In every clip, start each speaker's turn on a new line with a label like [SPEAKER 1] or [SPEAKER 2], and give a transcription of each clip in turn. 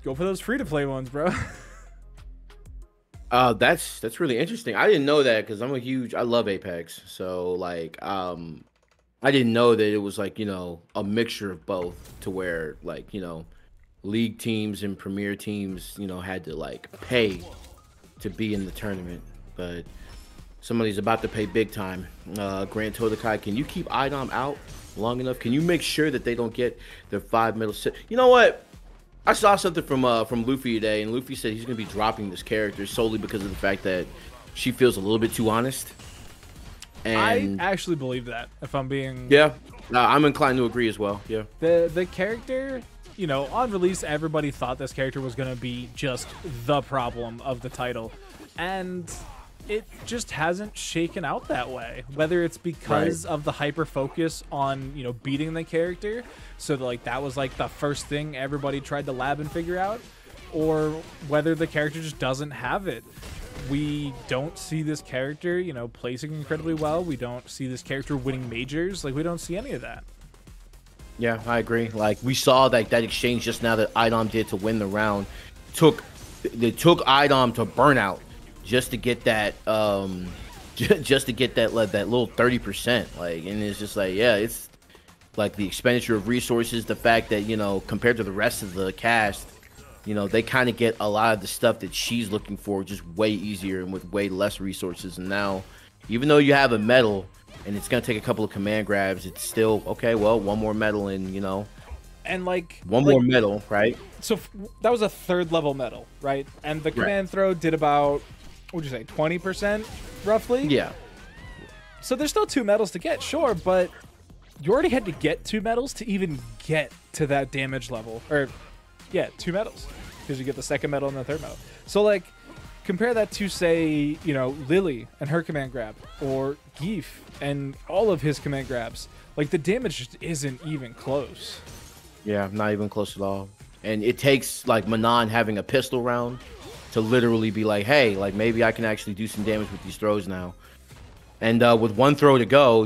[SPEAKER 1] Go for those free-to-play ones, bro.
[SPEAKER 2] That's really interesting. I didn't know that because I love Apex. So like I didn't know that it was like, a mixture of both to where like, league teams and premier teams, had to like pay to be in the tournament. But somebody's about to pay big time. Grand TODAKAI, can you keep iDom out long enough? Can you make sure that they don't get their 5 medal set? You know what? I saw something from Luffy today, and Luffy said he's going to be dropping this character solely because of the fact that she feels a little bit too honest. And
[SPEAKER 1] I actually believe that, if I'm being...
[SPEAKER 2] Yeah, I'm inclined to agree as well, yeah.
[SPEAKER 1] The character, on release, everybody thought this character was going to be just the problem of the title. And it just hasn't shaken out that way. Whether it's because of the hyper focus on, beating the character, so like that was like the first thing everybody tried to lab and figure out, or whether the character just doesn't have it. We don't see this character, placing incredibly well. We don't see this character winning majors. Like, we don't see any of that.
[SPEAKER 2] Yeah, I agree. Like, we saw that exchange just now that iDom did to win the round. They took iDom to burnout just to get that just to get that little 30%. Like, and it's just like, yeah, it's like the expenditure of resources, the fact that, compared to the rest of the cast, they kind of get a lot of the stuff that she's looking for just way easier and with way less resources. And now, even though you have a medal and it's going to take a couple of command grabs, it's still, okay, well, one more medal and,
[SPEAKER 1] and like
[SPEAKER 2] one more medal, right?
[SPEAKER 1] So that was a 3rd level medal, right? And the command throw did about, what would you say, 20% roughly?
[SPEAKER 2] Yeah.
[SPEAKER 1] So there's still 2 medals to get, sure, but you already had to get 2 medals to even get to that damage level. Or, yeah, 2 medals. Because you get the 2nd medal and the 3rd medal. So, like, compare that to, say, Lily and her command grab. Or Geef and all of his command grabs. Like, the damage just isn't even close.
[SPEAKER 2] Yeah, not even close at all. And it takes, like, Manon having a pistol round to literally be like, hey, like, maybe I can actually do some damage with these throws now. And with one throw to go,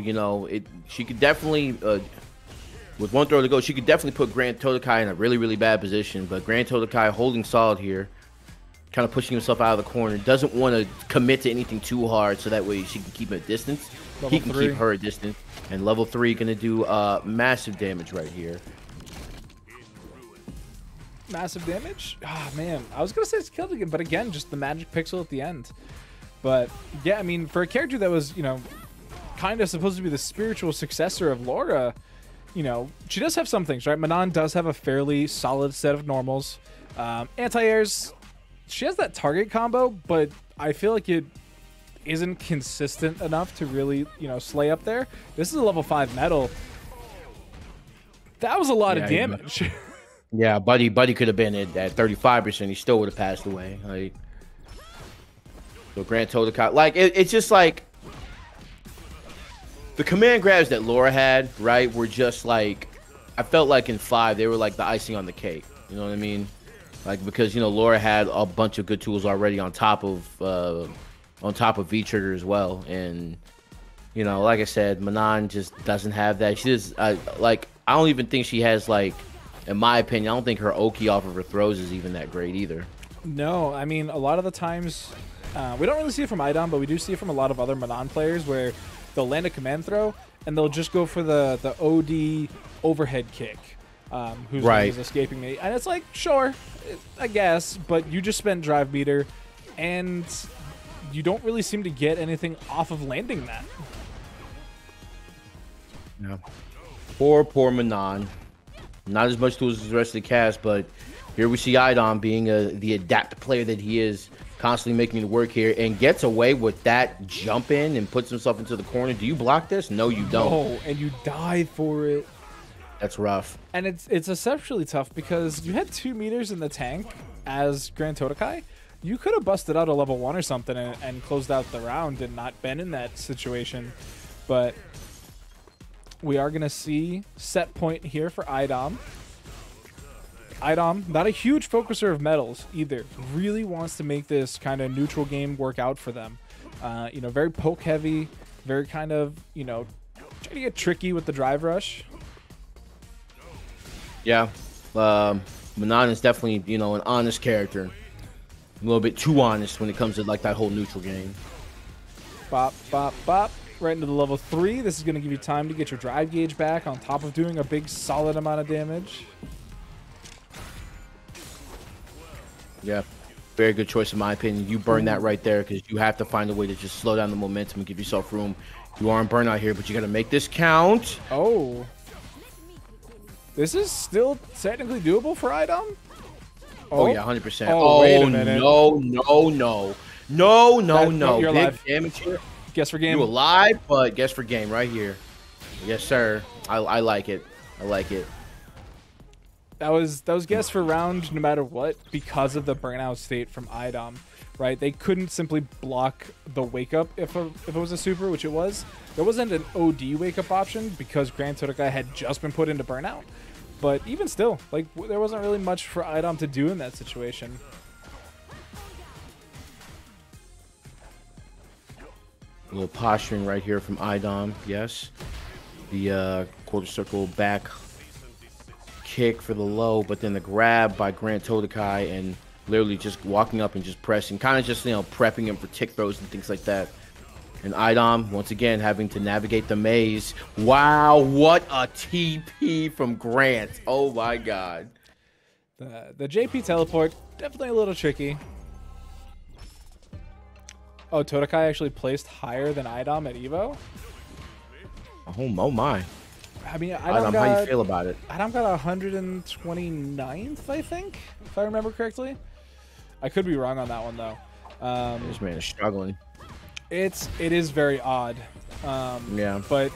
[SPEAKER 2] she could definitely... with one throw to go, she could definitely put Grand TODAKAI in a really, really bad position. But Grand TODAKAI holding solid here, kind of pushing himself out of the corner. Doesn't want to commit to anything too hard, so that way she can keep him at distance. He can keep her at distance. And level 3 going to do massive damage right here.
[SPEAKER 1] Massive damage? Ah, man. I was going to say it's killed again, but again, just the magic pixel at the end. But, yeah, I mean, for a character that was, kind of supposed to be the spiritual successor of Laura... she does have some things, right? Manon does have a fairly solid set of normals. Anti-airs, she has that target combo, but I feel like it isn't consistent enough to really, slay up there. This is a level 5 medal. That was a lot of damage.
[SPEAKER 2] Yeah, Buddy could have been at 35%. He still would have passed away. Like, so Grand TODAKAI, like, it's just like, the command grabs that Laura had, right, were just like, I felt like in 5, they were like the icing on the cake. You know what I mean? Like, because, Laura had a bunch of good tools already on top of V-Trigger as well. And, like I said, Manon just doesn't have that. She just, I don't even think she has, like, in my opinion, I don't think her Oki off of her throws is even that great either.
[SPEAKER 1] No, I mean, a lot of the times, we don't really see it from iDom, but we do see it from a lot of other Manon players where they'll land a command throw and they'll just go for the OD overhead kick, whose name is escaping me. And it's like, sure, I guess, but you just spent drive meter and you don't really seem to get anything off of landing that.
[SPEAKER 2] Yeah. Poor Manon. Not as much tools as the rest of the cast, but here we see iDom being the adept player that he is, constantly making it work here, and gets away with that jump in and puts himself into the corner. Do you block this? No, you don't.
[SPEAKER 1] No, and you die for it.
[SPEAKER 2] That's rough.
[SPEAKER 1] And it's exceptionally tough because you had 2 meters in the tank as Grand TODAKAI. You could have busted out a level 1 or something and closed out the round and not been in that situation. But we are going to see set point here for iDom. iDom, not a huge focuser of medals either. Really wants to make this kind of neutral game work out for them. Very poke heavy, very kind of, trying to get tricky with the drive rush.
[SPEAKER 2] Yeah. Manon is definitely, you know, an honest character. A little bit too honest when it comes to like that whole neutral game.
[SPEAKER 1] Bop, bop, bop. Right into the level 3. This is going to give you time to get your drive gauge back on top of doing a big solid amount of damage.
[SPEAKER 2] Yeah, very good choice in my opinion. You burn that right there because you have to find a way to just slow down the momentum and give yourself room. You are in burnout here, but you got to make this count.
[SPEAKER 1] Oh. This is still technically doable for iDom?
[SPEAKER 2] Oh yeah, 100%.
[SPEAKER 1] Oh, wait a minute.
[SPEAKER 2] No.
[SPEAKER 1] You're
[SPEAKER 2] Big
[SPEAKER 1] alive.
[SPEAKER 2] damage here.
[SPEAKER 1] Guess for game.
[SPEAKER 2] You alive, but guess for game right here. Yes, sir. I like it. I like it.
[SPEAKER 1] That was guess for round no matter what because of the burnout state from iDom, right? They couldn't simply block the wake up if it was a super, which it was. There wasn't an OD wake up option because Grand TODAKAI had just been put into burnout. But even still, like there wasn't really much for iDom to do in that situation.
[SPEAKER 2] A little posturing right here from iDom. Yes. The quarter circle back kick for the low, but then the grab by Grand TODAKAI and literally just walking up and just pressing, kind of just, you know, prepping him for tick throws and things like that. And iDom, once again, having to navigate the maze. Wow, what a TP from Grant. Oh, my God.
[SPEAKER 1] The JP teleport, definitely a little tricky. Oh, TODAKAI actually placed higher than iDom at Evo?
[SPEAKER 2] Oh, my.
[SPEAKER 1] I mean,
[SPEAKER 2] iDom, how you feel about it?
[SPEAKER 1] iDom got 129th, I think, if I remember correctly. I could be wrong on that one, though.
[SPEAKER 2] This man is struggling.
[SPEAKER 1] It is very odd.
[SPEAKER 2] Yeah.
[SPEAKER 1] But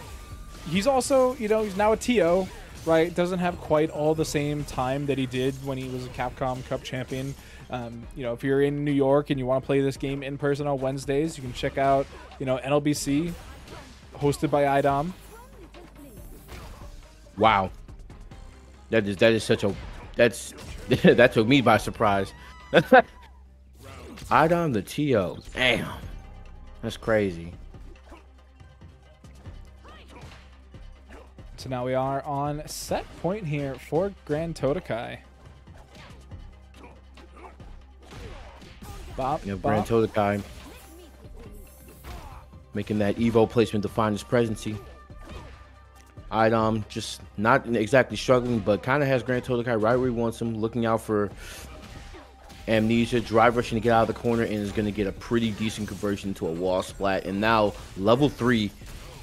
[SPEAKER 1] he's also, you know, he's now a TO, right? Doesn't have quite all the same time that he did when he was a Capcom Cup champion. You know, if you're in New York and you want to play this game in person on Wednesdays, you can check out, you know, NLBC, hosted by iDom.
[SPEAKER 2] Wow. That is such a that took me by surprise. iDom the TO. Damn. That's crazy.
[SPEAKER 1] So now we are on set point here for Grand TODAKAI. Bop,
[SPEAKER 2] Yeah,
[SPEAKER 1] bop.
[SPEAKER 2] Grand TODAKAI making that Evo placement to find his presency. iDom just not exactly struggling, but kind of has Grand TODAKAI right where he wants him, looking out for amnesia, drive rushing to get out of the corner, and is going to get a pretty decent conversion to a wall splat. And now level 3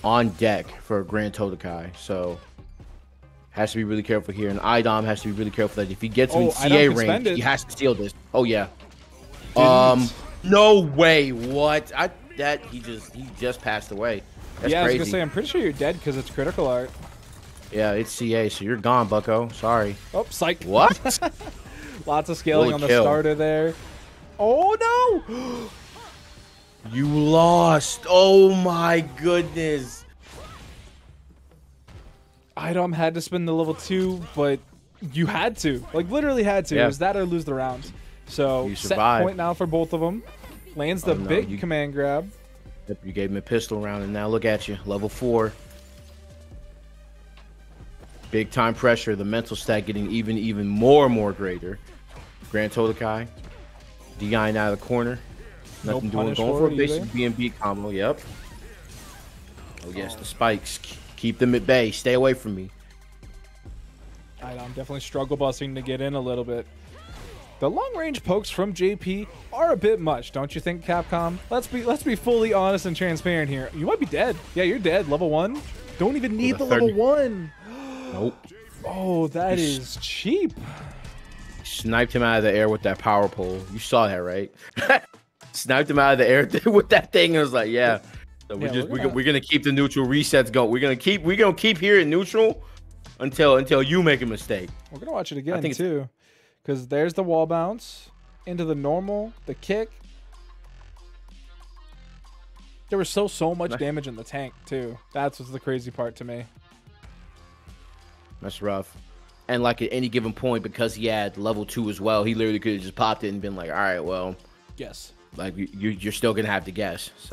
[SPEAKER 2] on deck for Grand TODAKAI. So has to be really careful here, and iDom has to be really careful that if he gets him in CA range, he has to steal this. Oh yeah. No way. What? He just passed away. That's
[SPEAKER 1] yeah, I was
[SPEAKER 2] crazy.
[SPEAKER 1] gonna say I'm pretty sure you're dead because it's critical art.
[SPEAKER 2] Yeah, it's CA, so you're gone, Bucko. Sorry.
[SPEAKER 1] Oh, psych.
[SPEAKER 2] What?
[SPEAKER 1] Lots of scaling
[SPEAKER 2] Holy
[SPEAKER 1] on the
[SPEAKER 2] kill.
[SPEAKER 1] starter there. Oh no!
[SPEAKER 2] You lost. Oh my goodness.
[SPEAKER 1] iDom had to spin the level 2, but you had to. Like, literally had to.
[SPEAKER 2] Yeah.
[SPEAKER 1] It was that or lose the round. So,
[SPEAKER 2] You
[SPEAKER 1] set
[SPEAKER 2] survived.
[SPEAKER 1] point now for both of them. Lands the
[SPEAKER 2] Oh, no,
[SPEAKER 1] big command grab.
[SPEAKER 2] Yep, you gave him a pistol round, and now look at you. Level 4. Big time pressure. The mental stack getting even more and more greater. Grand TODAKAI. DIing out of the corner. Nothing doing.
[SPEAKER 1] punish
[SPEAKER 2] Going
[SPEAKER 1] for
[SPEAKER 2] for a
[SPEAKER 1] it
[SPEAKER 2] basic
[SPEAKER 1] either.
[SPEAKER 2] B&B combo. Yep. Oh, yes. The spikes. Keep them at bay. Stay away from me.
[SPEAKER 1] iDom definitely struggle busting to get in a little bit. The long range pokes from JP are a bit much, don't you think, Capcom? Let's be fully honest and transparent here. You might be dead. Yeah, you're dead. Level 1. Don't even need the level 1.
[SPEAKER 2] Nope.
[SPEAKER 1] Oh, that is cheap.
[SPEAKER 2] Sniped him out of the air with that power pole. You saw that, right? Sniped him out of the air with that thing. And I was like, yeah. So we're gonna keep the neutral resets going. We're gonna keep here in neutral until you make a mistake.
[SPEAKER 1] We're gonna watch it again too, because there's the wall bounce into the normal, the kick. There was so much damage in the tank too. That's what's the crazy part to me.
[SPEAKER 2] That's rough. And like at any given point, because he had level 2 as well, he literally could have just popped it and been like, all right, well,
[SPEAKER 1] Yes.
[SPEAKER 2] like you're still gonna have to guess. So.